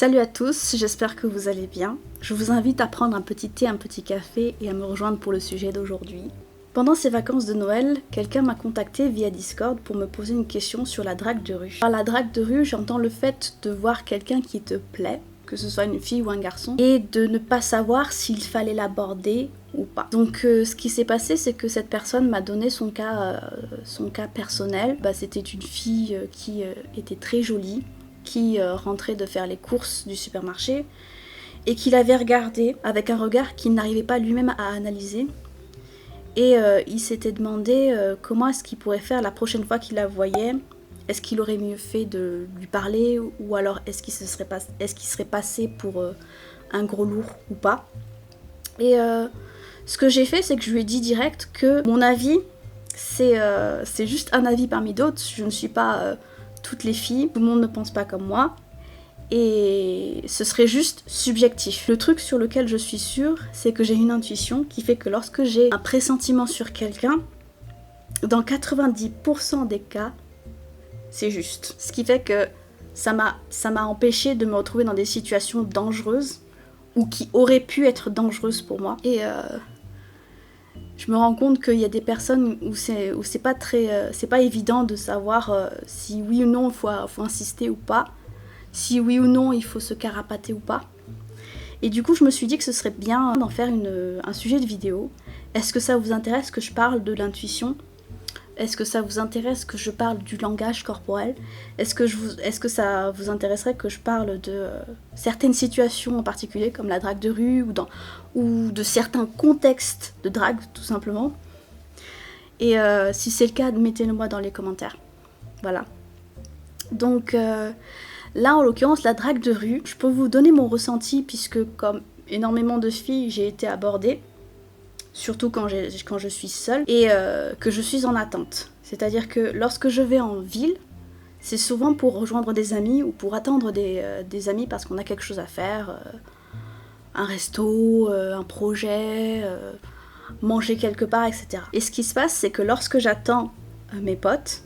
Salut à tous, j'espère que vous allez bien. Je vous invite à prendre un petit thé, un petit café et à me rejoindre pour le sujet d'aujourd'hui. Pendant ces vacances de Noël, quelqu'un m'a contacté via Discord pour me poser une question sur la drague de rue. Par la drague de rue, j'entends le fait de voir quelqu'un qui te plaît, que ce soit une fille ou un garçon, et de ne pas savoir s'il fallait l'aborder ou pas. Donc ce qui s'est passé, c'est que cette personne m'a donné son cas personnel. C'était une fille qui était très jolie, qui rentrait de faire les courses du supermarché et qui l'avait regardé avec un regard qu'il n'arrivait pas lui-même à analyser. Et il s'était demandé comment est-ce qu'il pourrait faire la prochaine fois qu'il la voyait. Est-ce qu'il aurait mieux fait de lui parler ou alors est-ce qu'il serait passé pour un gros lourd ou pas. Et ce que j'ai fait, c'est que je lui ai dit direct que mon avis, c'est juste un avis parmi d'autres. Je ne suis pas toutes les filles, tout le monde ne pense pas comme moi. Et ce serait juste subjectif. Le truc sur lequel je suis sûre, c'est que j'ai une intuition qui fait que lorsque j'ai un pressentiment sur quelqu'un, dans 90% des cas, c'est juste. Ce qui fait que ça m'a empêché de me retrouver dans des situations dangereuses ou qui auraient pu être dangereuses pour moi. Et je me rends compte qu'il y a des personnes où c'est pas évident de savoir si oui ou non il faut insister ou pas. Si oui ou non il faut se carapater ou pas. Et du coup je me suis dit que ce serait bien d'en faire un sujet de vidéo. Est-ce que ça vous intéresse que je parle de l'intuition ? Est-ce que ça vous intéresse que je parle du langage corporel ? Est-ce que ça vous intéresserait que je parle de certaines situations en particulier comme la drague de rue ou de certains contextes de drague tout simplement ? Et si c'est le cas, mettez-le moi dans les commentaires. Voilà. Donc là, en l'occurrence, la drague de rue, je peux vous donner mon ressenti puisque comme énormément de filles, j'ai été abordée, surtout quand je suis seule et que je suis en attente. C'est-à-dire que lorsque je vais en ville, c'est souvent pour rejoindre des amis ou pour attendre des amis parce qu'on a quelque chose à faire, un resto, un projet, manger quelque part, etc. Et ce qui se passe, c'est que lorsque j'attends mes potes,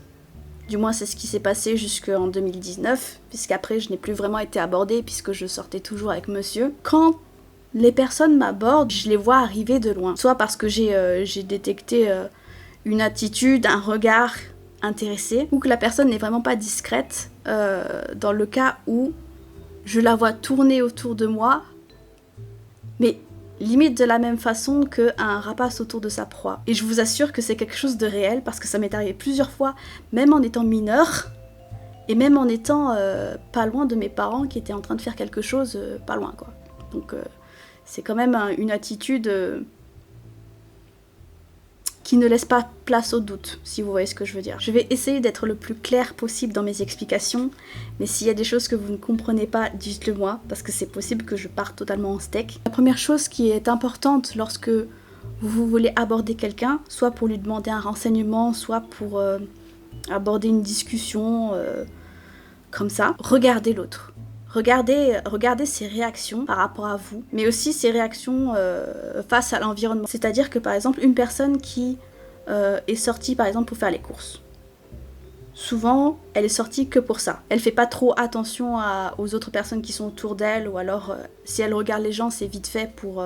du moins c'est ce qui s'est passé jusqu'en 2019, puisqu'après je n'ai plus vraiment été abordée puisque je sortais toujours avec monsieur. Quand les personnes m'abordent, je les vois arriver de loin. Soit parce que j'ai détecté une attitude, un regard intéressé, ou que la personne n'est vraiment pas discrète, dans le cas où je la vois tourner autour de moi, mais limite de la même façon qu'un rapace autour de sa proie. Et je vous assure que c'est quelque chose de réel, parce que ça m'est arrivé plusieurs fois, même en étant mineure, et même en étant pas loin de mes parents qui étaient en train de faire quelque chose pas loin, quoi. Donc c'est quand même une attitude qui ne laisse pas place au doute, si vous voyez ce que je veux dire. Je vais essayer d'être le plus clair possible dans mes explications, mais s'il y a des choses que vous ne comprenez pas, dites-le moi, parce que c'est possible que je parte totalement en steak. La première chose qui est importante lorsque vous voulez aborder quelqu'un, soit pour lui demander un renseignement, soit pour aborder une discussion comme ça, regardez l'autre. Regardez ses réactions par rapport à vous, mais aussi ses réactions face à l'environnement. C'est-à-dire que par exemple, une personne qui est sortie par exemple pour faire les courses, souvent elle est sortie que pour ça. Elle fait pas trop attention aux autres personnes qui sont autour d'elle, ou alors si elle regarde les gens, c'est vite fait pour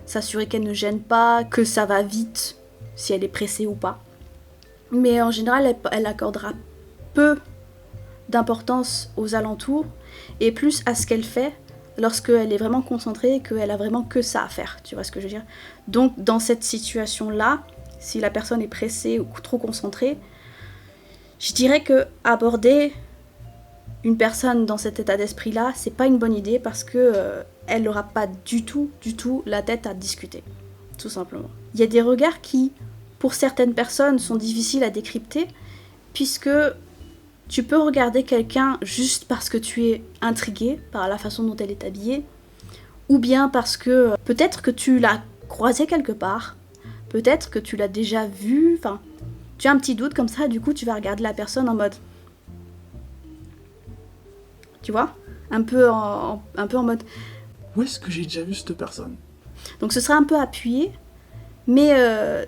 s'assurer qu'elle ne gêne pas, que ça va vite, si elle est pressée ou pas. Mais en général, elle accordera peu d'importance aux alentours et plus à ce qu'elle fait lorsqu'elle est vraiment concentrée et qu'elle a vraiment que ça à faire, tu vois ce que je veux dire. Donc dans cette situation-là, si la personne est pressée ou trop concentrée, je dirais que aborder une personne dans cet état d'esprit-là, c'est pas une bonne idée parce que elle n'aura pas du tout la tête à discuter, tout simplement. Il y a des regards qui, pour certaines personnes, sont difficiles à décrypter puisque tu peux regarder quelqu'un juste parce que tu es intrigué par la façon dont elle est habillée, ou bien parce que peut-être que tu l'as croisée quelque part, peut-être que tu l'as déjà vue, enfin, tu as un petit doute comme ça, du coup tu vas regarder la personne en mode... Tu vois ? Un peu en mode... Où est-ce que j'ai déjà vu cette personne ? Donc ce sera un peu appuyé, mais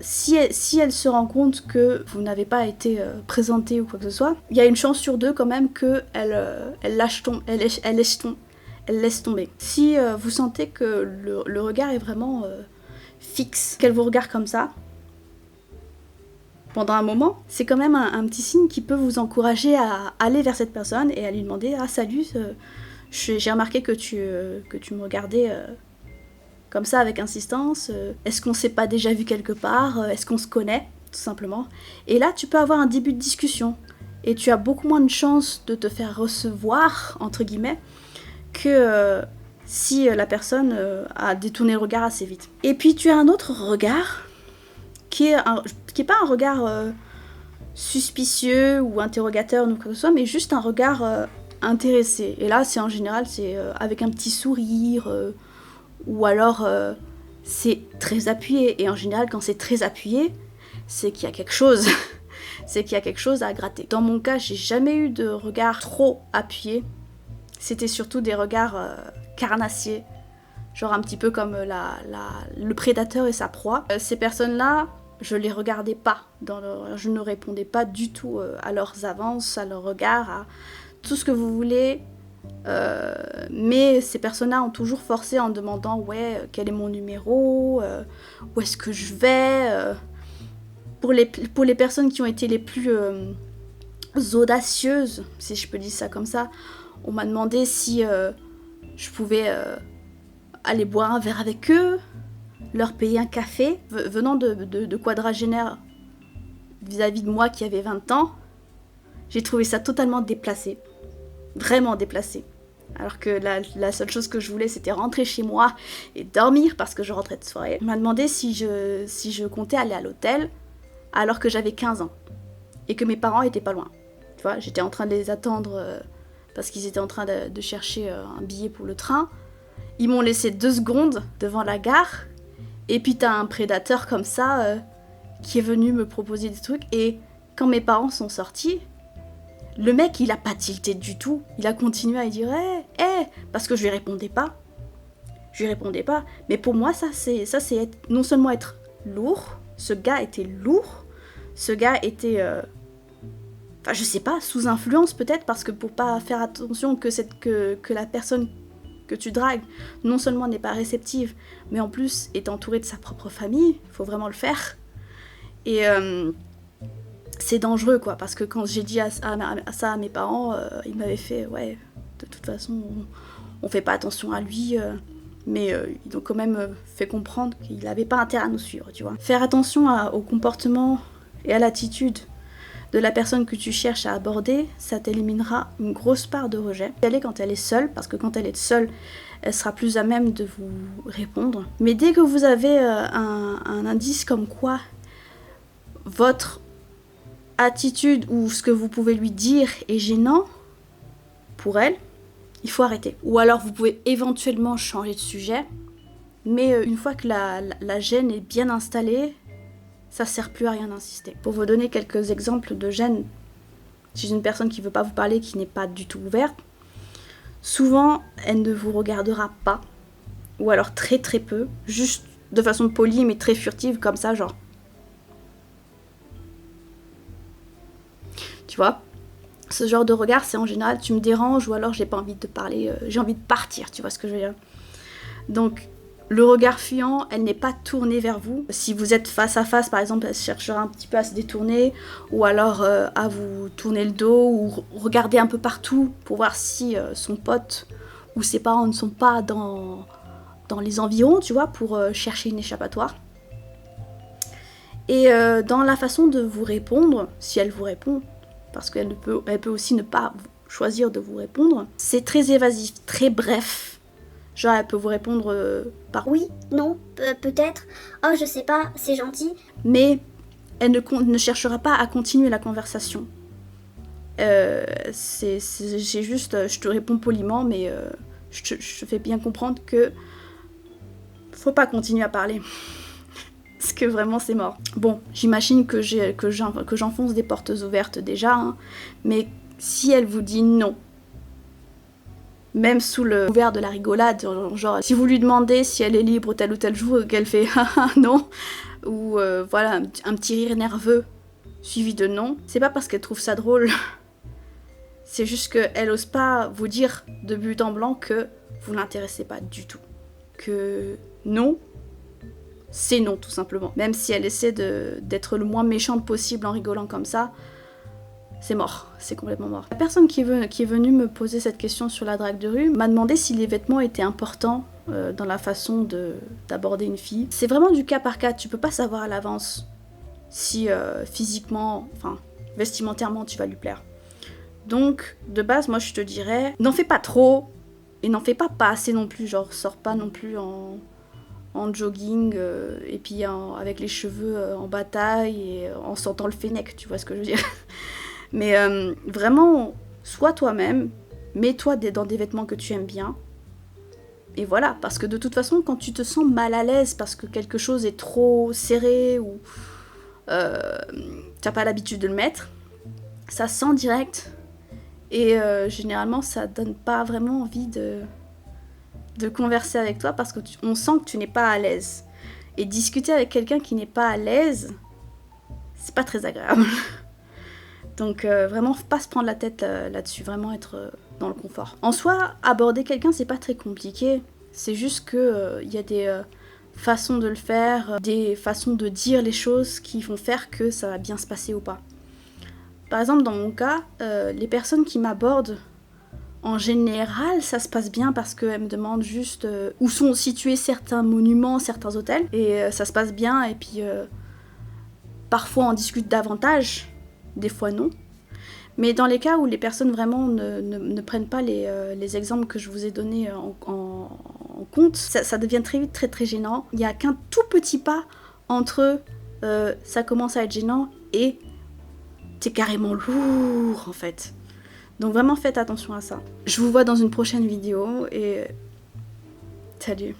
si elle se rend compte que vous n'avez pas été présenté ou quoi que ce soit, il y a une chance sur deux quand même qu'elle lâche elle laisse tomber. Si vous sentez que le regard est vraiment fixe, qu'elle vous regarde comme ça, pendant un moment, c'est quand même un petit signe qui peut vous encourager à aller vers cette personne et à lui demander « Ah salut, j'ai remarqué que tu me regardais comme ça avec insistance, est-ce qu'on s'est pas déjà vu quelque part, est-ce qu'on se connaît ?» tout simplement. Et là, tu peux avoir un début de discussion. Et tu as beaucoup moins de chances de te faire recevoir, entre guillemets, que si la personne a détourné le regard assez vite. Et puis tu as un autre regard, qui est pas un regard suspicieux ou interrogateur ou quoi que ce soit, mais juste un regard intéressé. Et là, en général, c'est avec un petit sourire, ou alors c'est très appuyé. Et en général, quand c'est très appuyé, c'est qu'il y a quelque chose. C'est qu'il y a quelque chose à gratter. Dans mon cas, j'ai jamais eu de regard trop appuyé. C'était surtout des regards carnassiers. Genre un petit peu comme le prédateur et sa proie. Ces personnes-là, je les regardais pas. Je ne répondais pas du tout à leurs avances, à leurs regards, à tout ce que vous voulez. Mais ces personnes-là ont toujours forcé en demandant « Ouais, quel est mon numéro où est-ce que je vais ?» Pour les personnes qui ont été les plus audacieuses, si je peux dire ça comme ça, on m'a demandé si je pouvais aller boire un verre avec eux, leur payer un café. Venant de quadragénaires vis-à-vis de moi qui avait 20 ans, j'ai trouvé ça totalement déplacé. Vraiment déplacé. Alors que la seule chose que je voulais, c'était rentrer chez moi et dormir parce que je rentrais de soirée. On m'a demandé si je comptais aller à l'hôtel alors que j'avais 15 ans et que mes parents étaient pas loin. Tu vois, j'étais en train de les attendre parce qu'ils étaient en train de chercher un billet pour le train. Ils m'ont laissé 2 secondes devant la gare et puis t'as un prédateur comme ça qui est venu me proposer des trucs. Et quand mes parents sont sortis, le mec il a pas tilté du tout. Il a continué à dire parce que je lui répondais pas. Mais pour moi ça c'est non seulement être lourd. Ce gars était lourd. Ce gars était, enfin je sais pas, sous influence peut-être, parce que pour pas faire attention que la personne que tu dragues, non seulement n'est pas réceptive, mais en plus est entourée de sa propre famille, il faut vraiment le faire. Et c'est dangereux quoi, parce que quand j'ai dit ça à mes parents, ils m'avaient fait, ouais, de toute façon, on fait pas attention à lui. Mais ils ont quand même fait comprendre qu'il n'avait pas intérêt à nous suivre, tu vois. Faire attention au comportement et à l'attitude de la personne que tu cherches à aborder, ça t'éliminera une grosse part de rejet. Y aller quand elle est seule, parce que quand elle est seule, elle sera plus à même de vous répondre. Mais dès que vous avez un indice comme quoi votre attitude ou ce que vous pouvez lui dire est gênant pour elle, il faut arrêter. Ou alors vous pouvez éventuellement changer de sujet, mais une fois que la gêne est bien installée, ça sert plus à rien d'insister. Pour vous donner quelques exemples de gêne chez une personne qui veut pas vous parler, qui n'est pas du tout ouverte, souvent elle ne vous regardera pas, ou alors très très peu, juste de façon polie mais très furtive comme ça, genre. Tu vois ? Ce genre de regard, c'est en général tu me déranges ou alors j'ai pas envie de te parler, j'ai envie de partir, tu vois ce que je veux dire. Donc le regard fuyant, elle n'est pas tournée vers vous. Si vous êtes face à face, par exemple, elle cherchera un petit peu à se détourner ou alors à vous tourner le dos ou regarder un peu partout pour voir si son pote ou ses parents ne sont pas dans les environs, tu vois, pour chercher une échappatoire. Et dans la façon de vous répondre, si elle vous répond, parce qu'elle peut aussi ne pas choisir de vous répondre. C'est très évasif, très bref. Genre, elle peut vous répondre par oui, non, peut-être, oh je sais pas, c'est gentil. Mais elle ne cherchera pas à continuer la conversation. C'est juste, je te réponds poliment, mais je te fais bien comprendre que faut pas continuer à parler. Parce que vraiment c'est mort. Bon, j'imagine que j'enfonce des portes ouvertes déjà, hein, mais si elle vous dit non, même sous le couvert de la rigolade, genre si vous lui demandez si elle est libre tel ou tel jour, qu'elle fait non, ou voilà, un petit rire nerveux suivi de non, c'est pas parce qu'elle trouve ça drôle, c'est juste qu'elle ose pas vous dire de but en blanc que vous l'intéressez pas du tout. Que non, c'est non tout simplement. Même si elle essaie d'être le moins méchante possible en rigolant comme ça, c'est mort, c'est complètement mort. La personne qui est venue me poser cette question sur la drague de rue m'a demandé si les vêtements étaient importants dans la façon d'aborder une fille. C'est vraiment du cas par cas, tu peux pas savoir à l'avance si physiquement, enfin vestimentairement tu vas lui plaire. Donc de base moi je te dirais, n'en fais pas trop et n'en fais pas assez non plus, genre sors pas non plus en jogging et puis avec les cheveux en bataille et en sentant le fennec, tu vois ce que je veux dire. Mais vraiment, sois toi-même, mets-toi dans des vêtements que tu aimes bien. Et voilà, parce que de toute façon, quand tu te sens mal à l'aise parce que quelque chose est trop serré ou t'as pas l'habitude de le mettre, ça sent direct. Et généralement, ça donne pas vraiment envie de converser avec toi parce qu'on sent que tu n'es pas à l'aise. Et discuter avec quelqu'un qui n'est pas à l'aise, c'est pas très agréable. Donc vraiment, pas se prendre la tête là-dessus, vraiment être dans le confort. En soi, aborder quelqu'un, c'est pas très compliqué. C'est juste que y a des façons de le faire, des façons de dire les choses qui vont faire que ça va bien se passer ou pas. Par exemple, dans mon cas, les personnes qui m'abordent, en général, ça se passe bien parce qu'elles me demandent juste où sont situés certains monuments, certains hôtels. Et ça se passe bien et puis parfois on discute davantage. Des fois non. Mais dans les cas où les personnes vraiment ne prennent pas les exemples que je vous ai donnés en compte, ça devient très vite très très gênant. Il n'y a qu'un tout petit pas entre ça commence à être gênant et c'est carrément lourd en fait. Donc vraiment faites attention à ça. Je vous vois dans une prochaine vidéo et salut.